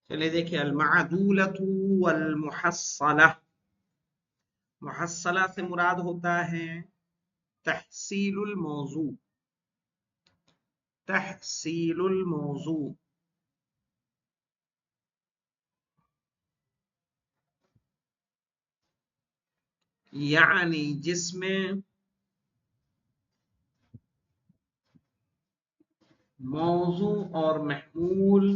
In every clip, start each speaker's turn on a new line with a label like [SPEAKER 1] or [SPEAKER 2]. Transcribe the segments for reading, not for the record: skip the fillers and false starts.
[SPEAKER 1] چلیے دیکھیے المعدولۃ والمحصلہ. محصلہ سے مراد ہوتا ہے تحصیل الموضوع. تحصیل الموضوع یعنی جس میں موضوع اور محمول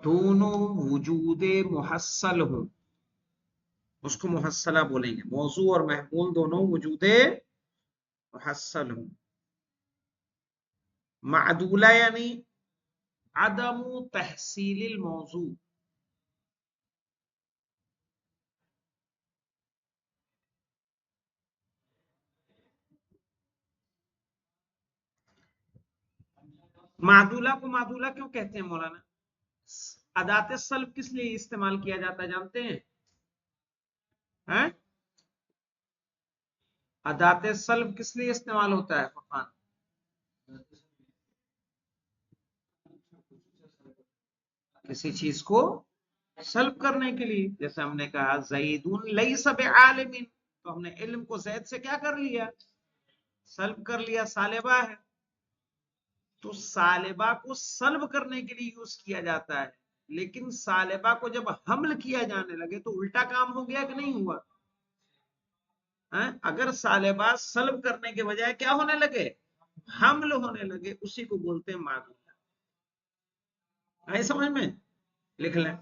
[SPEAKER 1] دونوں وجود محصل ہوں، اس کو محصلہ بولیں گے. موضوع اور محمول دونوں وجود محصل ہوں. معدولہ یعنی عدم تحصیل الموضوع. معدولہ کو معدولہ کیوں کہتے ہیں مولانا؟ ادات سلب کس لیے استعمال کیا جاتا ہے جانتے ہیں؟ ادات سلب کس لیے استعمال ہوتا ہے فرقان؟ کسی چیز کو سلب کرنے کے لیے. جیسے ہم نے کہا زید لیس بعالم، تو ہم نے علم کو زید سے کیا کر لیا؟ سلب کر لیا. سالبہ ہے تو سالبہ کو سلب کرنے کے لیے یوز کیا جاتا ہے، لیکن سالبہ کو جب حمل کیا جانے لگے تو الٹا کام ہو گیا کہ نہیں ہوا؟ اگر سالبہ سلب کرنے کے بجائے کیا ہونے لگے؟ حمل ہونے لگے، اسی کو بولتے ہیں معدولہ. آئے سمجھ میں؟ لکھ لیں.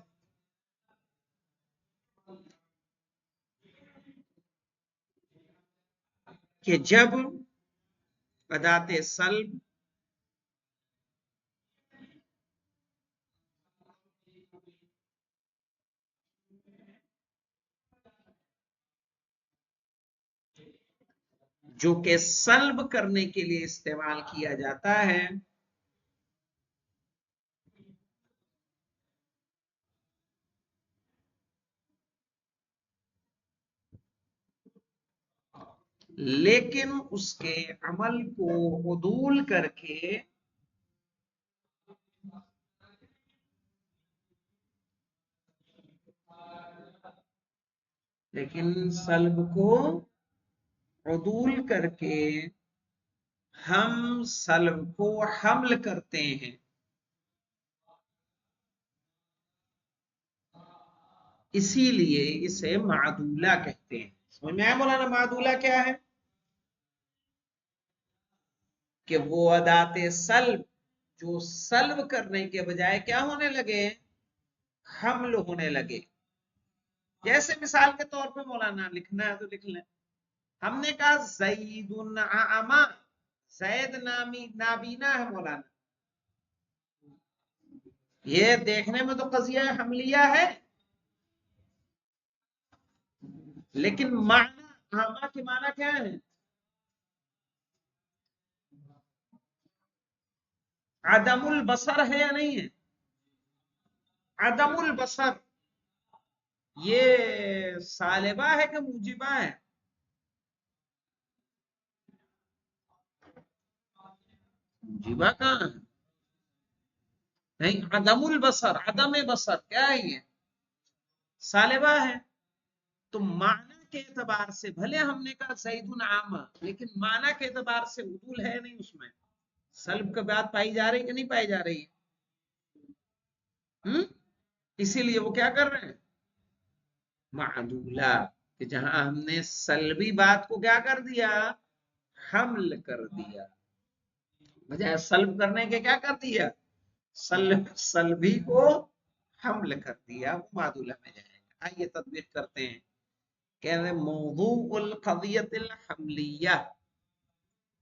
[SPEAKER 1] کہ جب ادات سلب جو کہ سلب کرنے کے لیے استعمال کیا جاتا ہے، لیکن اس کے عمل کو عدول کر کے لیکن سلب کو عدول کر کے ہم سلب کو حمل کرتے ہیں، اسی لیے اسے معدولہ کہتے ہیں. سمجھ میں آیا مولانا معدولہ کیا ہے؟ کہ وہ ادات سلب جو سلب کرنے کے بجائے کیا ہونے لگے؟ حمل ہونے لگے. جیسے مثال کے طور پہ مولانا لکھنا ہے تو لکھ لیں. ہم نے کہا زید اعمی، زید نابینا ہے مولانا. یہ دیکھنے میں تو قضیہ حملیہ ہے، لیکن معنی اعمی کے معنی کیا ہے؟ عدم البصر ہے یا نہیں ہے؟ عدم البصر یہ سالبہ ہے کہ موجبہ ہے؟ موجبہ کہاں ہے؟ نہیں، عدم البصر، عدم بصر کیا ہے؟ یہ سالبہ ہے. تو معنی کے اعتبار سے بھلے ہم نے کہا زید عامہ، لیکن معنی کے اعتبار سے عدول ہے نہیں اس میں. سلب کا بات پائی جا رہی کہ نہیں پائی جا رہی؟ اسی لیے وہ کیا کر رہے ہیں؟ معدولہ. کہ جہاں ہم نے سلبی بات کو کیا کر دیا؟ حمل کر دیا. بجائے سلب کرنے کے کیا کر دیا؟ سلبی کو حمل کر دیا. وہ معدولہ میں جائے گا. آئیے تطبیق کرتے ہیں. کہہ رہے موضوع القضیت الحملیہ،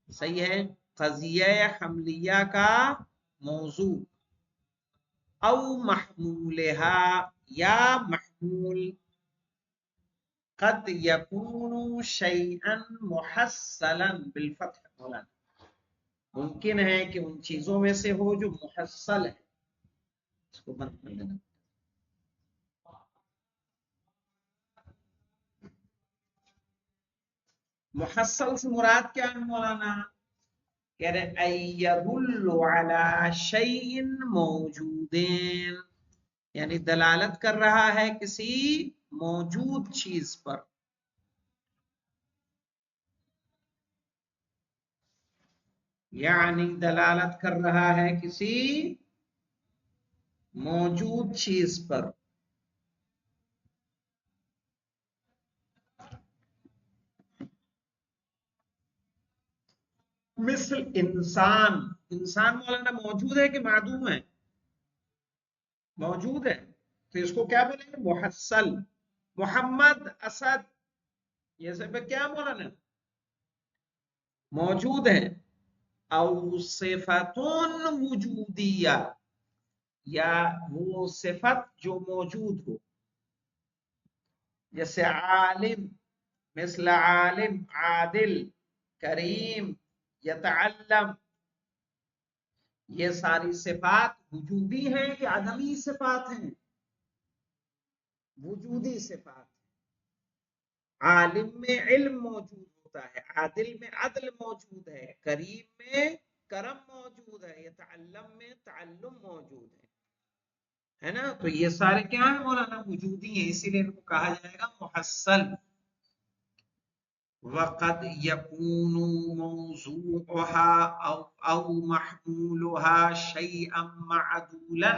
[SPEAKER 1] صحیح ہے، قضیہ حملیہ کا موضوع او محمولہا یا محمول قد یکون شیئا محصلا بالفتح. مولانا ممکن ہے کہ ان چیزوں میں سے ہو جو محصل ہے. اس کو بند کر لینا. محصل سے مراد کیا ہے مولانا؟ کہہ رہے ایدل علی شیء موجودین، یعنی دلالت کر رہا ہے کسی موجود چیز پر، یعنی دلالت کر رہا ہے کسی موجود چیز پر. مثل انسان، انسان مولانا موجود ہے کہ معدوم ہے؟ موجود ہے، تو اس کو کیا بولیں گے؟ محصل. محمد، اسد، یہ سب کیا مولانا؟ موجود ہے. او صفتون وجودیہ، یا وہ صفت جو موجود ہو، جیسے عالم، مثل عالم، عادل، کریم، یتعلم، یہ ساری صفات وجودی ہیں کہ عدمی صفات ہیں؟ وجودی صفات. عالم میں علم موجود ہوتا ہے، عادل میں عدل موجود ہے، کریم میں کرم موجود ہے، یتعلم میں تعلم موجود ہے نا؟ تو یہ سارے کیا ہیں مولانا؟ وجودی ہیں، اسی لیے ان کو کہا جائے گا محصل. وقد يكون موضوعها او محمولها شيئا معدولا،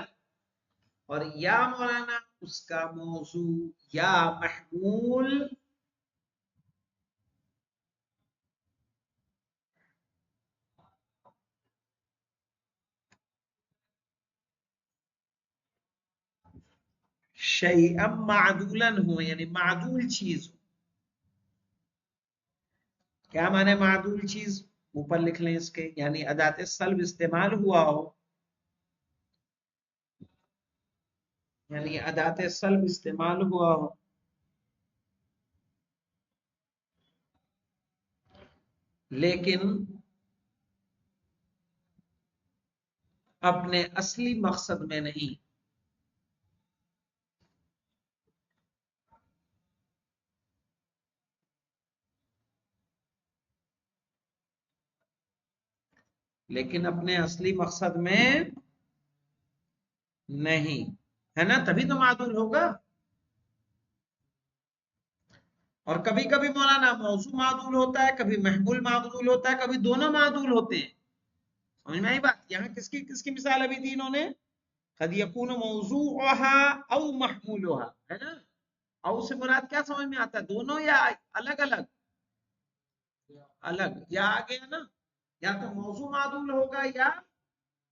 [SPEAKER 1] اور یا مولانا اس کا موضوع یا محمول شیئا معدولا ہو، یعنی معدول چیز ہو. کیا معنی معدول چیز؟ اوپر لکھ لیں اس کے، یعنی ادات سلب استعمال ہوا ہو، یعنی ادات سلب استعمال ہوا ہو، لیکن اپنے اصلی مقصد میں نہیں. لیکن اپنے اصلی مقصد میں نہیں ہے نا، تبھی تو معدول ہوگا. اور کبھی کبھی مولانا موضوع معدول ہوتا ہے، کبھی محمول معدول ہوتا ہے، کبھی دونوں معدول ہوتے ہیں. سمجھ میں آئی بات؟ یہاں کس کی مثال ابھی دی انہوں نے؟ قد یکون موضوعها او محمولها، ہے نا؟ او سے مراد کیا سمجھ میں آتا ہے؟ دونوں یا الگ الگ؟ الگ. یا آگے ہے نا، یا تو موضوع معدول ہوگا یا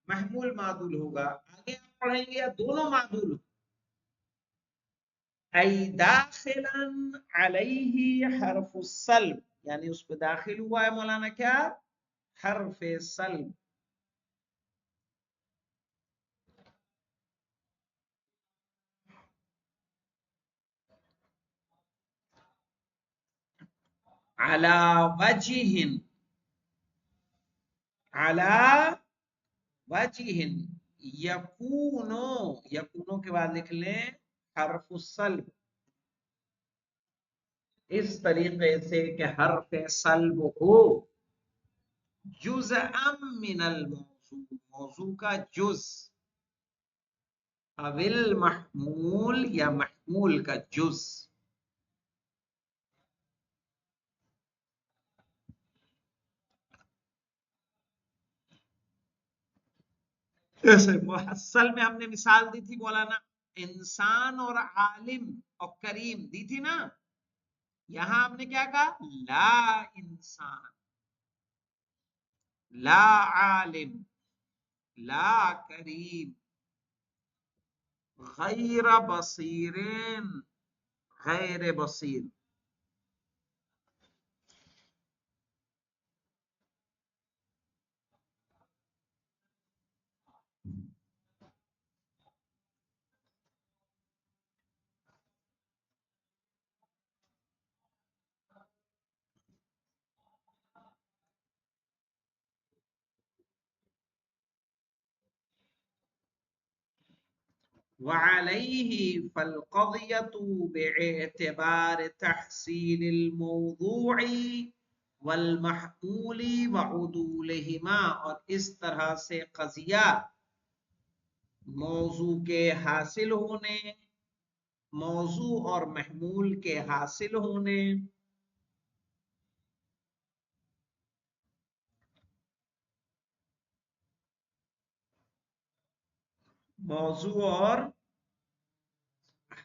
[SPEAKER 1] محمول معدول ہوگا. آگے آپ پڑھیں گے یا دونوں معدول. ای داخلا علیہ حرف السلب، یعنی اس پہ داخل ہوا ہے مولانا کیا؟ حرف سلب. علی وجہ، علی وجہ، یکونو، یکونو کے بعد لکھ لیں حرف السلب، اس طریقے سے کہ حرف سلب ہو جزءا من الموضوع، موضوع کا جز، اول محمول، یا محمول کا جز. جیسے محصل میں ہم نے مثال دی تھی مولانا، انسان اور عالم اور کریم دی تھی نا. یہاں ہم نے کیا کہا؟ لا انسان، لا عالم، لا کریم، غیر بصیرین، غیر بصیر. وعليه فالقضية باعتبار تحصيل الموضوع والمحمولی وعدولہما، اور اس طرح سے قضیہ موضوع کے حاصل ہونے، موضوع اور محمول کے حاصل ہونے، موضوع اور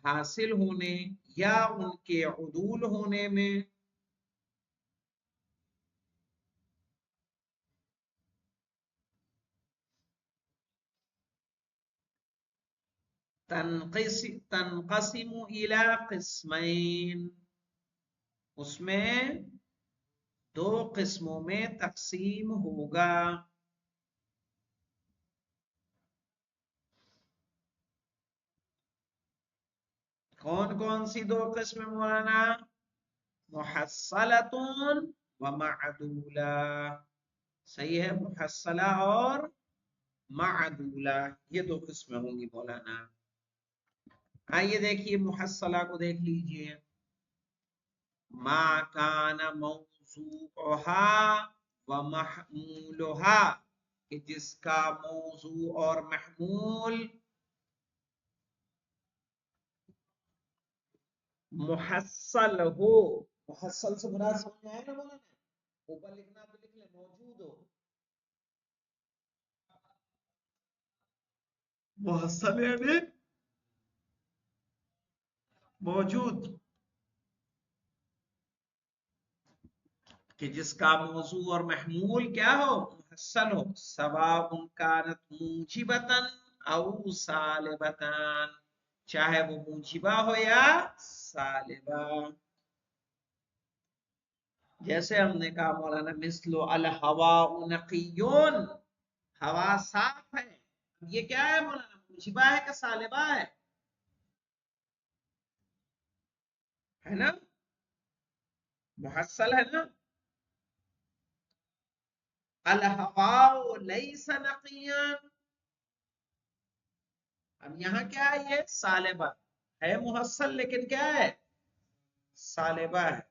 [SPEAKER 1] حاصل ہونے یا ان کے عدول ہونے میں تنقسم الى قسمین، اس میں دو قسموں میں تقسیم ہوگا۔ کون کون سی دو قسم مولانا؟ محصلۃ و معدولہ، صحیح ہے، محصلہ اور معدولہ، یہ دو قسمیں ہوں گی مولانا۔ آئیے دیکھیے محصلہ کو دیکھ لیجئے، ما کان موضوعها و محمولها، کہ جس کا موضوع اور محمول محصل ہو، محصل سے مراد سمجھ میں آئے نا مولانا؟ اوپر لکھنا تو لکھ لیں، موجود ہو، محصل یعنی موجود، کہ جس کا موضوع اور محمول کیا ہو؟ محصل ہو، سواء کانت موجبتاً او سالبتاً، چاہے وہ موجبہ ہو یا سالبہ۔ جیسے ہم نے کہا مولانا مثل الہواء نقیون، ہوا صاف ہے، یہ کیا ہے مولانا؟ موجبہ ہے کہ سالبہ ہے نا؟ محصل ہے نا؟ الہواء لیس نقیان، اب یہاں کیا ہے؟ یہ سالبہ ہے، محصل لیکن کیا ہے؟ سالبہ ہے۔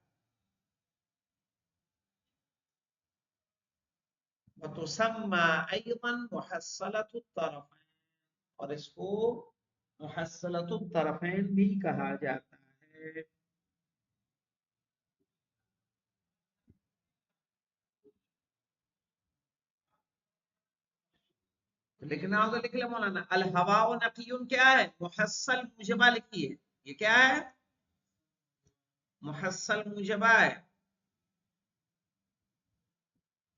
[SPEAKER 1] وتسمى ايضا محصلۃ الطرفین، اور اس کو محصلۃ الطرفین بھی کہا جاتا ہے۔ لکھنا ہوگا لکھ لیں مولانا، الہواء نقیون کیا ہے؟ محصل موجبہ لکھیے، یہ کیا ہے؟ محصل موجبہ ہے۔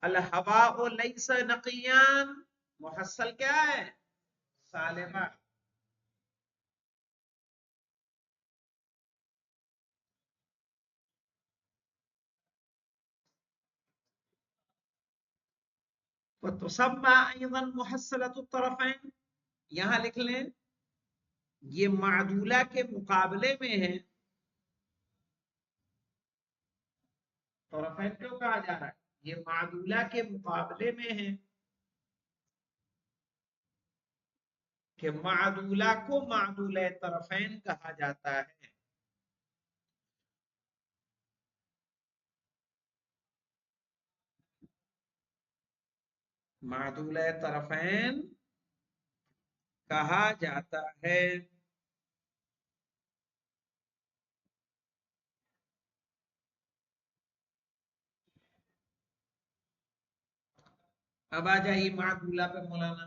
[SPEAKER 1] الہواء لیس نقیان، محصل کیا ہے؟ سالبہ۔ وتسمى ايضا محصلۃ الطرفین، یہاں لکھ لیں یہ معدولہ کے مقابلے میں ہے۔ طرفین کیوں کہا جا رہا ہے؟ یہ معدولہ کے مقابلے میں ہے، کہ معدولہ کو معدولہ طرفین کہا جاتا ہے۔ معدولہ طرفین کہا جاتا ہے۔ اب آ جائیے معدولہ پہ مولانا،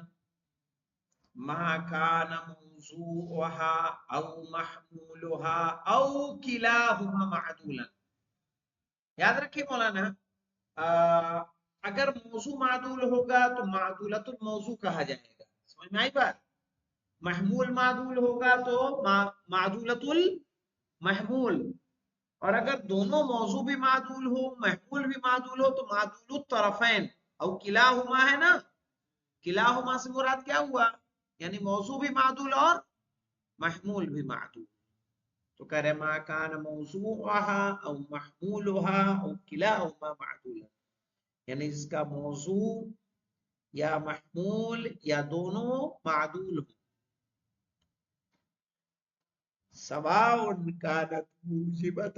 [SPEAKER 1] ما کان موضوعها او محمولها او کلاہما معدولا، یاد رکھیے مولانا، اگر موضوع معدول ہوگا تو معدولۃ الموضوع کہا جائے گا، سمجھ میں آئی بات؟ محمول معدول ہوگا تو معدولۃ المحمول، اور اگر دونوں موضوع بھی معدول ہو محمول بھی معدول ہو تو معدول الطرفین او کلاہما ہے نا، کلاہما سے مراد کیا ہوا؟ یعنی موضوع بھی معدول اور محمول بھی معدول، تو کہہ رہے ما کان موضوعها او محمولها او کلاہما معدولا، یعنی اس کا موضوع یا محمول یا دونوں معدول ہو، سواء کانت موجبۃ